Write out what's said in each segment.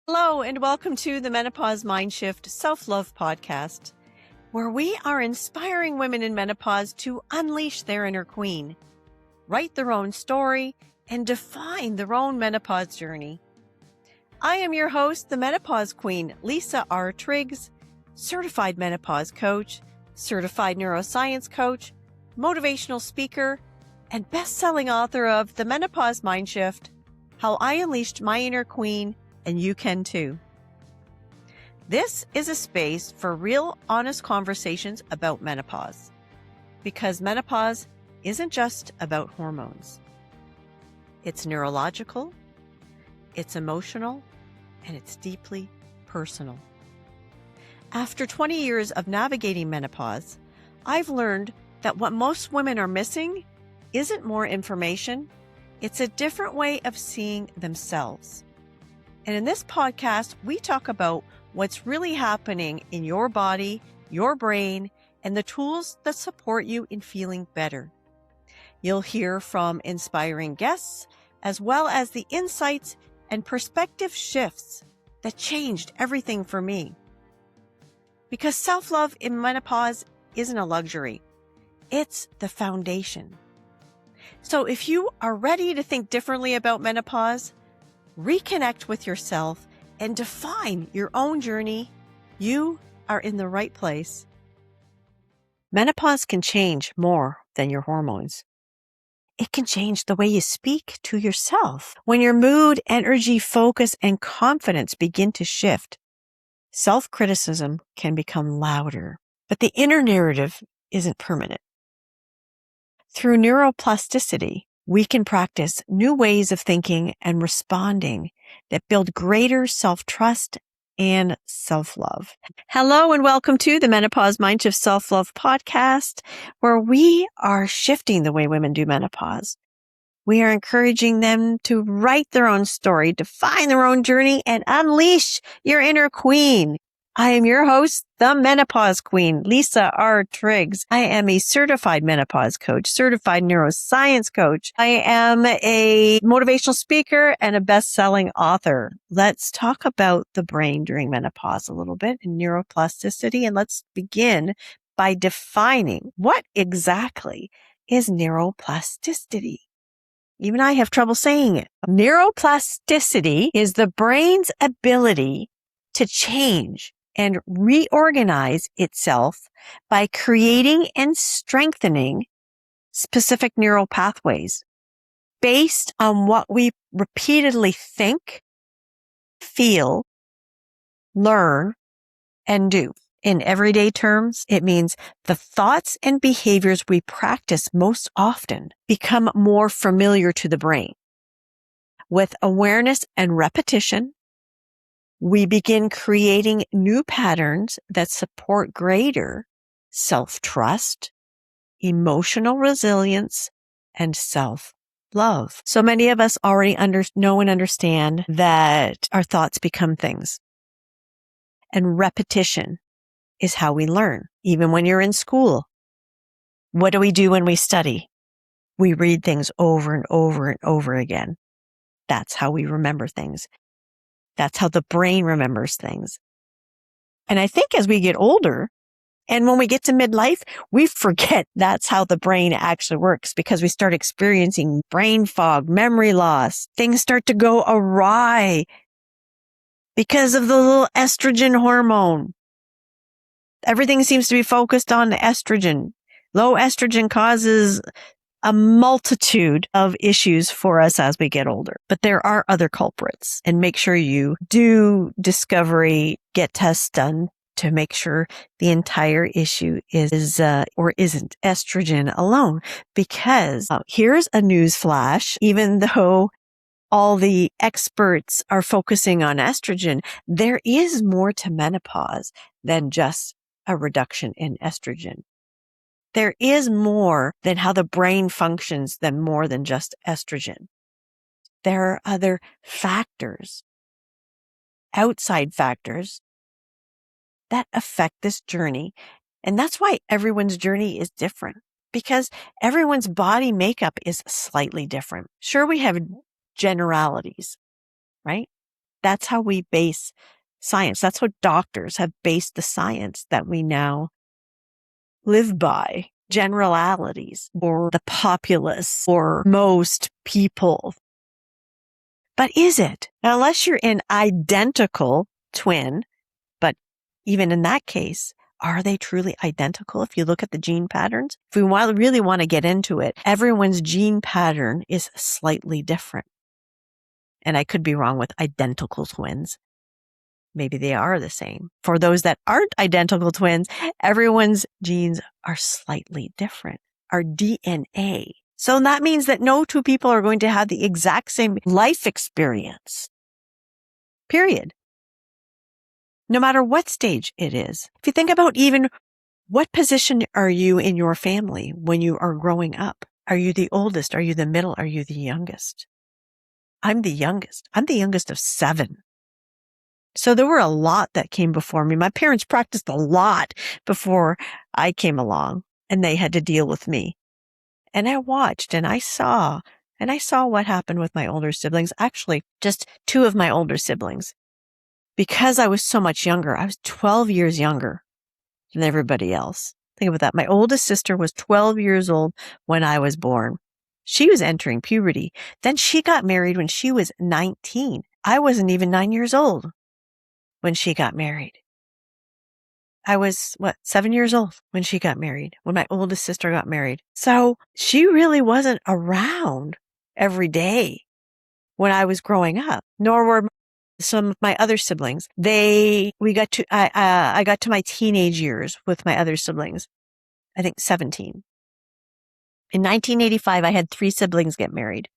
Hello, and welcome to the Menopause Mindshift Self-Love Podcast, where we are inspiring women in menopause to unleash their inner queen, write their own story, and define their own menopause journey. I am your host, the Menopause Queen, Lisa R. Triggs, certified menopause coach, certified neuroscience coach, motivational speaker, and best-selling author of The Menopause Mindshift, How I Unleashed My Inner Queen, and you can too. This is a space for real, honest conversations about menopause, because menopause isn't just about hormones. It's neurological, it's emotional, and it's deeply personal. After 20 years of navigating menopause, I've learned that what most women are missing isn't more information, it's a different way of seeing themselves. And in this podcast, we talk about what's really happening in your body, your brain, and the tools that support you in feeling better. You'll hear from inspiring guests, as well as the insights and perspective shifts that changed everything for me. Because self-love in menopause isn't a luxury. It's the foundation. So if you are ready to think differently about menopause, reconnect with yourself, and define your own journey, you are in the right place. Menopause can change more than your hormones. It can change the way you speak to yourself. When your mood, energy, focus, and confidence begin to shift, self-criticism can become louder, but the inner narrative isn't permanent. Through neuroplasticity, we can practice new ways of thinking and responding that build greater self-trust and self-love. Hello and welcome to the Menopause Mindshift Self-Love Podcast, where we are shifting the way women do menopause. We are encouraging them to write their own story, define their own journey, and unleash your inner queen. I am your host, the Menopause Queen, Lisa R. Triggs. I am a certified menopause coach, certified neuroscience coach. I am a motivational speaker and a best-selling author. Let's talk about the brain during menopause a little bit and neuroplasticity. And let's begin by defining what exactly is neuroplasticity. Even I have trouble saying it. Neuroplasticity is the brain's ability to change and reorganize itself by creating and strengthening specific neural pathways based on what we repeatedly think, feel, learn, and do. In everyday terms, it means the thoughts and behaviors we practice most often become more familiar to the brain. With awareness and repetition, we begin creating new patterns that support greater self-trust, emotional resilience, and self-love. So many of us already know and understand that our thoughts become things. And repetition is how we learn. Even when you're in school, what do we do when we study? We read things over and over and over again. That's how we remember things. That's how the brain remembers things. And I think as we get older, and when we get to midlife, we forget that's how the brain actually works because we start experiencing brain fog, memory loss. Things start to go awry because of the little estrogen hormone. Everything seems to be focused on estrogen. Low estrogen causes a multitude of issues for us as we get older. But there are other culprits, and make sure you do discovery, get tests done to make sure the entire issue is or isn't estrogen alone. Because here's a news flash, even though all the experts are focusing on estrogen, there is more to menopause than just a reduction in estrogen. There is more than how the brain functions than more than just estrogen. There are other factors, outside factors, that affect this journey. And that's why everyone's journey is different, because everyone's body makeup is slightly different. Sure, we have generalities, right? That's how we base science. That's how doctors have based the science that we now live by. Generalities or the populace or most people. But is it? Now, unless you're an identical twin, but even in that case, are they truly identical? If you look at the gene patterns, if we really want to get into it, everyone's gene pattern is slightly different. And I could be wrong with identical twins. Maybe they are the same. For those that aren't identical twins, everyone's genes are slightly different. Our DNA. So that means that no two people are going to have the exact same life experience. Period. No matter what stage it is. If you think about even what position are you in your family when you are growing up? Are you the oldest? Are you the middle? Are you the youngest? I'm the youngest. I'm the youngest of 7. So there were a lot that came before me. My parents practiced a lot before I came along, and they had to deal with me. And I watched and I saw what happened with my older siblings. Actually, just 2 of my older siblings. Because I was so much younger, I was 12 years younger than everybody else. Think about that. My oldest sister was 12 years old when I was born. She was entering puberty. Then she got married when she was 19. I wasn't even 9 years old when she got married. I was, 7 years old when she got married, when my oldest sister got married. So she really wasn't around every day when I was growing up, nor were some of my other siblings. I got to my teenage years with my other siblings, I think 17. In 1985, I had 3 siblings get married.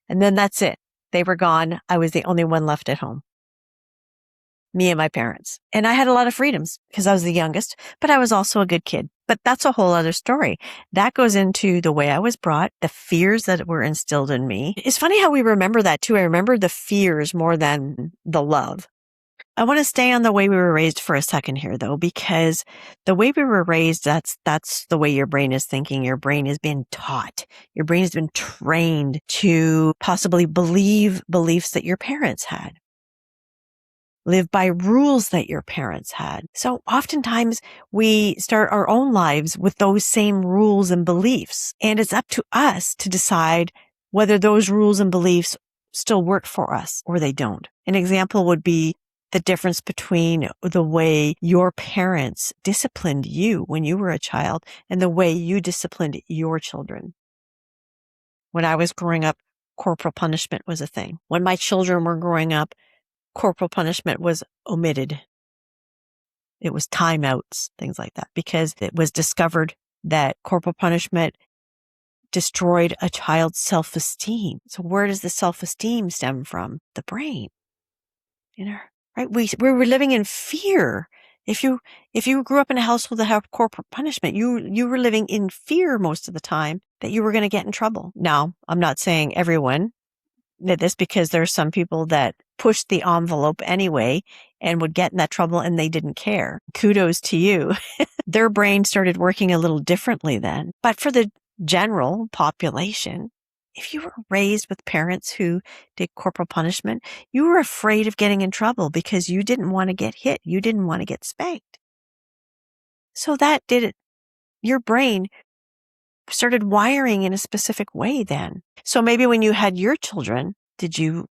And then that's it. They were gone. I was the only one left at home. Me and my parents. And I had a lot of freedoms because I was the youngest, but I was also a good kid. But that's a whole other story. That goes into the way I was brought, the fears that were instilled in me. It's funny how we remember that too. I remember the fears more than the love. I want to stay on the way we were raised for a second here though, because the way we were raised, that's the way your brain is thinking. Your brain has been taught. Your brain has been trained to possibly believe beliefs that your parents had. Live by rules that your parents had. So oftentimes we start our own lives with those same rules and beliefs. And it's up to us to decide whether those rules and beliefs still work for us or they don't. An example would be the difference between the way your parents disciplined you when you were a child and the way you disciplined your children. When I was growing up, corporal punishment was a thing. When my children were growing up, corporal punishment was omitted. It was timeouts, things like that, because it was discovered that corporal punishment destroyed a child's self-esteem. So where does the self-esteem stem from? The brain. Right? We were living in fear. If you grew up in a household that had corporal punishment, you were living in fear most of the time that you were going to get in trouble. Now, I'm not saying everyone did this, because there are some people that pushed the envelope anyway and would get in that trouble and they didn't care. Kudos to you. Their brain started working a little differently then. But for the general population, if you were raised with parents who did corporal punishment, you were afraid of getting in trouble because you didn't want to get hit. You didn't want to get spanked. So that did it. Your brain started wiring in a specific way then. So maybe when you had your children, did you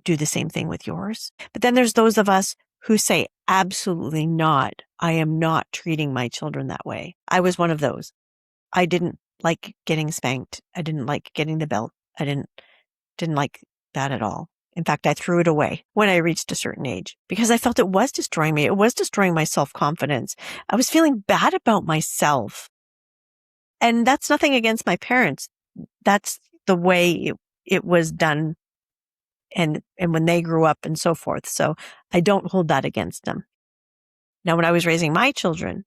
do the same thing with yours? But then there's those of us who say, absolutely not. I am not treating my children that way. I was one of those. I didn't like getting spanked. I didn't like getting the belt. I didn't like that at all. In fact, I threw it away when I reached a certain age because I felt it was destroying me. It was destroying my self-confidence. I was feeling bad about myself. And that's nothing against my parents. That's the way it was done and when they grew up and so forth. So I don't hold that against them. Now, when I was raising my children,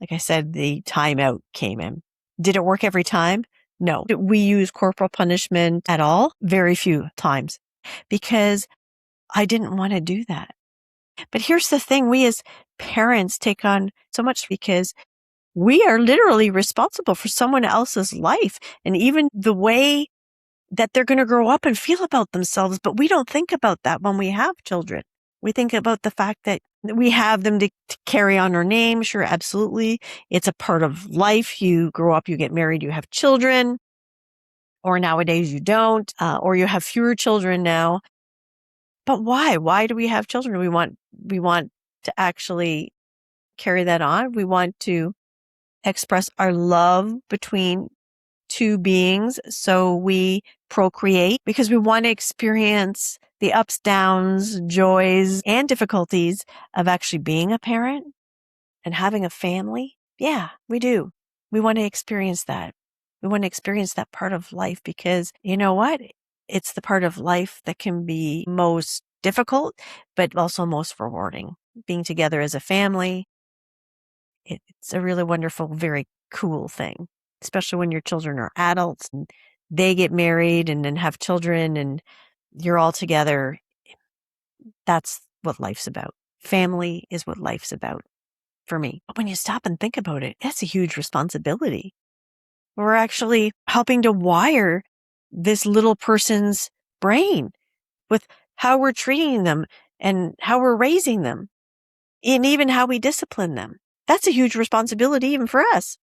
like I said, the timeout came in. Did it work every time? No. Did we use corporal punishment at all? Very few times, because I didn't want to do that. But here's the thing. We as parents take on so much because we are literally responsible for someone else's life. And even the way that they're going to grow up and feel about themselves. But we don't think about that when we have children. We think about the fact that we have them to carry on our name. Sure, absolutely. It's a part of life. You grow up, you get married, you have children, or nowadays you don't, or you have fewer children now. But why? Why do we have children? We want to actually carry that on. We want to express our love between two beings. So we procreate because we want to experience the ups, downs, joys, and difficulties of actually being a parent and having a family. Yeah, we do. We want to experience that. We want to experience that part of life because you know what? It's the part of life that can be most difficult, but also most rewarding. Being together as a family, it's a really wonderful, very cool thing, especially when your children are adults and they get married and then have children and you're all together. That's what life's about. Family is what life's about for me. But when you stop and think about it, that's a huge responsibility. We're actually helping to wire this little person's brain with how we're treating them and how we're raising them and even how we discipline them. That's a huge responsibility even for us.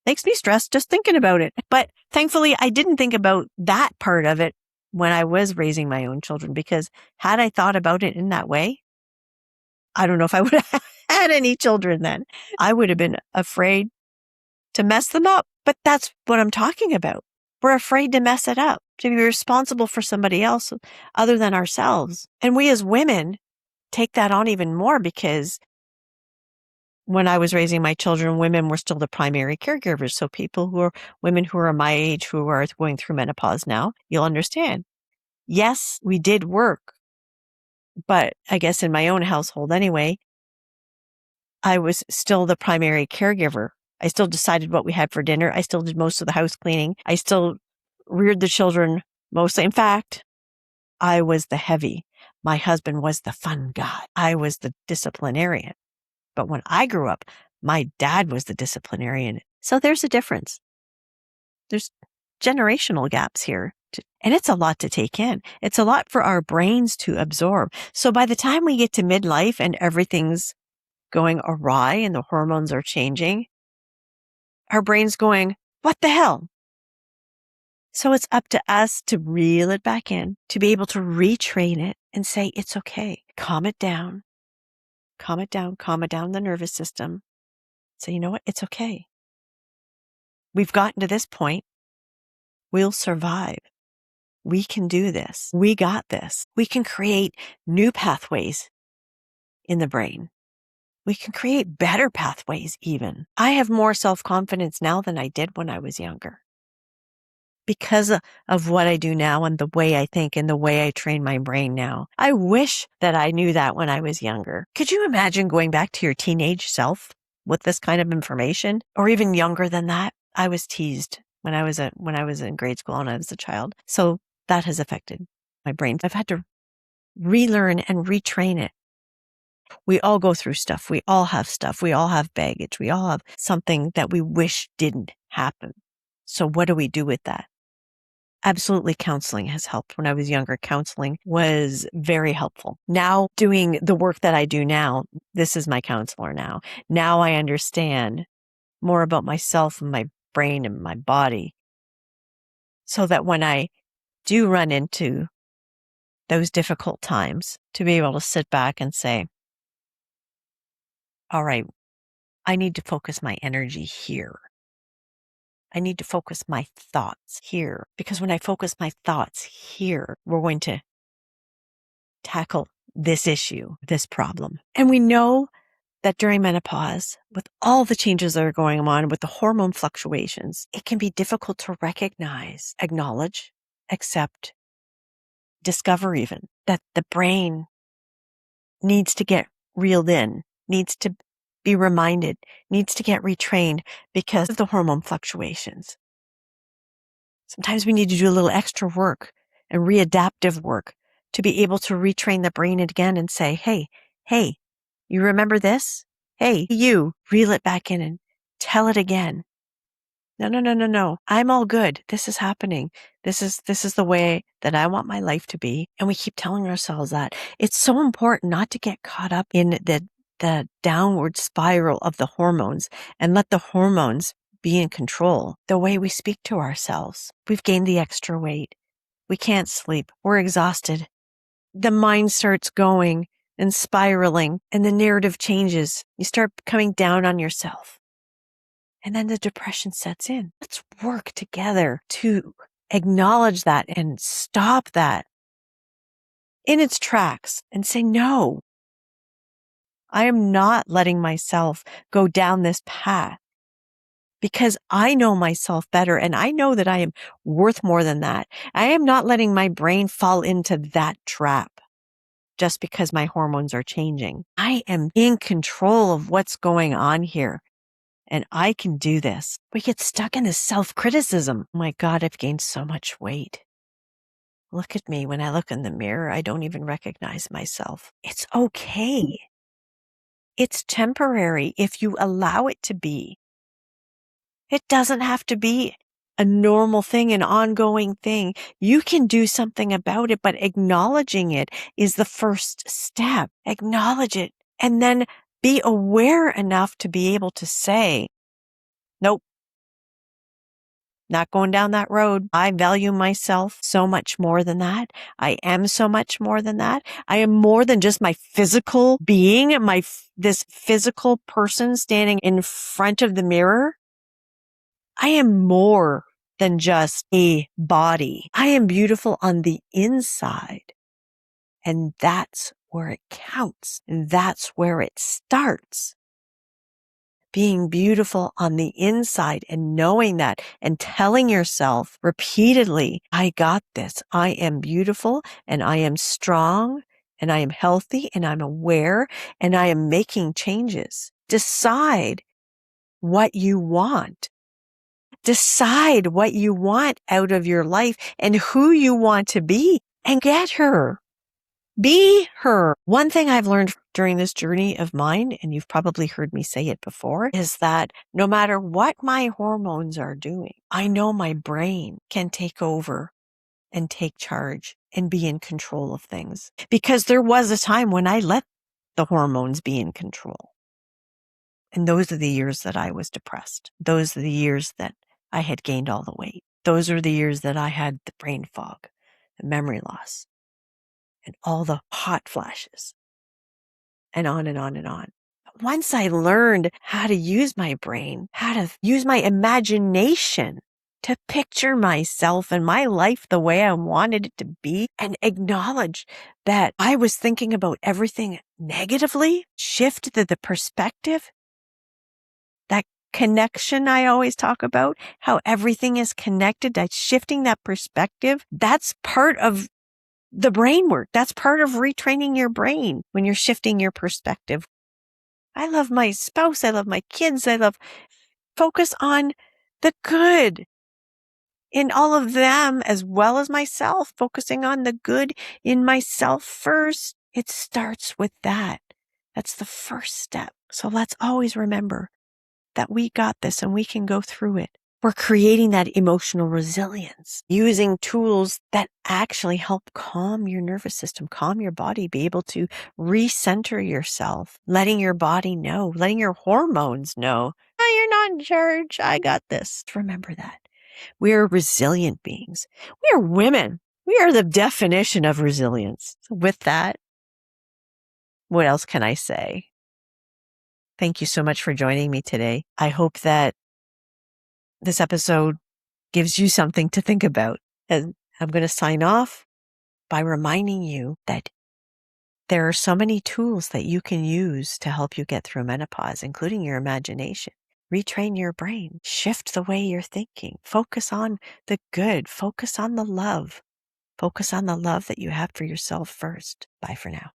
Makes me stressed just thinking about it. But thankfully, I didn't think about that part of it when I was raising my own children, because had I thought about it in that way, I don't know if I would have had any children then. I would have been afraid to mess them up. But that's what I'm talking about. We're afraid to mess it up, to be responsible for somebody else other than ourselves. And we as women take that on even more because when I was raising my children, women were still the primary caregivers. So women who are my age, who are going through menopause now, you'll understand. Yes, we did work, but I guess in my own household anyway, I was still the primary caregiver. I still decided what we had for dinner. I still did most of the house cleaning. I still reared the children mostly. In fact, I was the heavy. My husband was the fun guy. I was the disciplinarian. But when I grew up, my dad was the disciplinarian. So there's a difference. There's generational gaps here. And it's a lot to take in. It's a lot for our brains to absorb. So by the time we get to midlife and everything's going awry and the hormones are changing, our brain's going, what the hell? So it's up to us to reel it back in, to be able to retrain it and say, it's okay. Calm it down. Calm it down the nervous system. So you know what? It's okay. We've gotten to this point. We'll survive. We can do this. We got this. We can create new pathways in the brain. We can create better pathways even. I have more self-confidence now than I did when I was younger because of what I do now and the way I think and the way I train my brain now. I wish that I knew that when I was younger. Could you imagine going back to your teenage self with this kind of information, or even younger than that? I was teased when I was in grade school and I was a child. So that has affected my brain. I've had to relearn and retrain it. We all go through stuff. We all have stuff. We all have baggage. We all have something that we wish didn't happen. So what do we do with that? Absolutely, counseling has helped. When I was younger, counseling was very helpful. Now, doing the work that I do now, this is my counselor now. Now I understand more about myself and my brain and my body, so that when I do run into those difficult times, to be able to sit back and say, all right, I need to focus my energy here. I need to focus my thoughts here, because when I focus my thoughts here, we're going to tackle this issue, this problem. And we know that during menopause, with all the changes that are going on, with the hormone fluctuations, it can be difficult to recognize, acknowledge, accept, discover even that the brain needs to get reeled in, needs to be reminded, needs to get retrained because of the hormone fluctuations. Sometimes we need to do a little extra work and readaptive work to be able to retrain the brain again and say, hey, you remember this? Hey, you, reel it back in and tell it again. No, no, no, no, no. I'm all good. This is happening. This is the way that I want my life to be. And we keep telling ourselves that. It's so important not to get caught up in the downward spiral of the hormones and let the hormones be in control. The way we speak to ourselves. We've gained the extra weight. We can't sleep. We're exhausted. The mind starts going and spiraling and the narrative changes. You start coming down on yourself. And then the depression sets in. Let's work together to acknowledge that and stop that in its tracks and say, no, I am not letting myself go down this path because I know myself better and I know that I am worth more than that. I am not letting my brain fall into that trap just because my hormones are changing. I am in control of what's going on here. And I can do this. We get stuck in this self-criticism. Oh my God, I've gained so much weight. Look at me. When I look in the mirror, I don't even recognize myself. It's okay. It's temporary if you allow it to be. It doesn't have to be a normal thing, an ongoing thing. You can do something about it, but acknowledging it is the first step. Acknowledge it and then be aware enough to be able to say, nope. Not going down that road. I value myself so much more than that. I am so much more than that. I am more than just my physical being, this physical person standing in front of the mirror. I am more than just a body. I am beautiful on the inside. And that's where it counts. And that's where it starts. Being beautiful on the inside and knowing that and telling yourself repeatedly, I got this. I am beautiful and I am strong and I am healthy and I'm aware and I am making changes. Decide what you want. Decide what you want out of your life and who you want to be and get her. Be her. One thing I've learned during this journey of mine, and you've probably heard me say it before, is that no matter what my hormones are doing, I know my brain can take over and take charge and be in control of things. Because there was a time when I let the hormones be in control. And those are the years that I was depressed. Those are the years that I had gained all the weight. Those are the years that I had the brain fog, the memory loss, and all the hot flashes, and on and on and on. Once I learned how to use my brain, how to use my imagination to picture myself and my life the way I wanted it to be and acknowledge that I was thinking about everything negatively, shift the perspective, that connection I always talk about, how everything is connected, that shifting that perspective, that's part of the brain work. That's part of retraining your brain when you're shifting your perspective. I love my spouse. I love my kids. Focus on the good in all of them as well as myself, focusing on the good in myself first. It starts with that. That's the first step. So let's always remember that we got this and we can go through it. We're creating that emotional resilience using tools that actually help calm your nervous system, calm your body, be able to recenter yourself, letting your body know, letting your hormones know, oh, you're not in charge. I got this. Remember that. We are resilient beings. We are women. We are the definition of resilience. So with that, what else can I say? Thank you so much for joining me today. I hope that this episode gives you something to think about. And I'm going to sign off by reminding you that there are so many tools that you can use to help you get through menopause, including your imagination. Retrain your brain, shift the way you're thinking, focus on the good, focus on the love that you have for yourself first. Bye for now.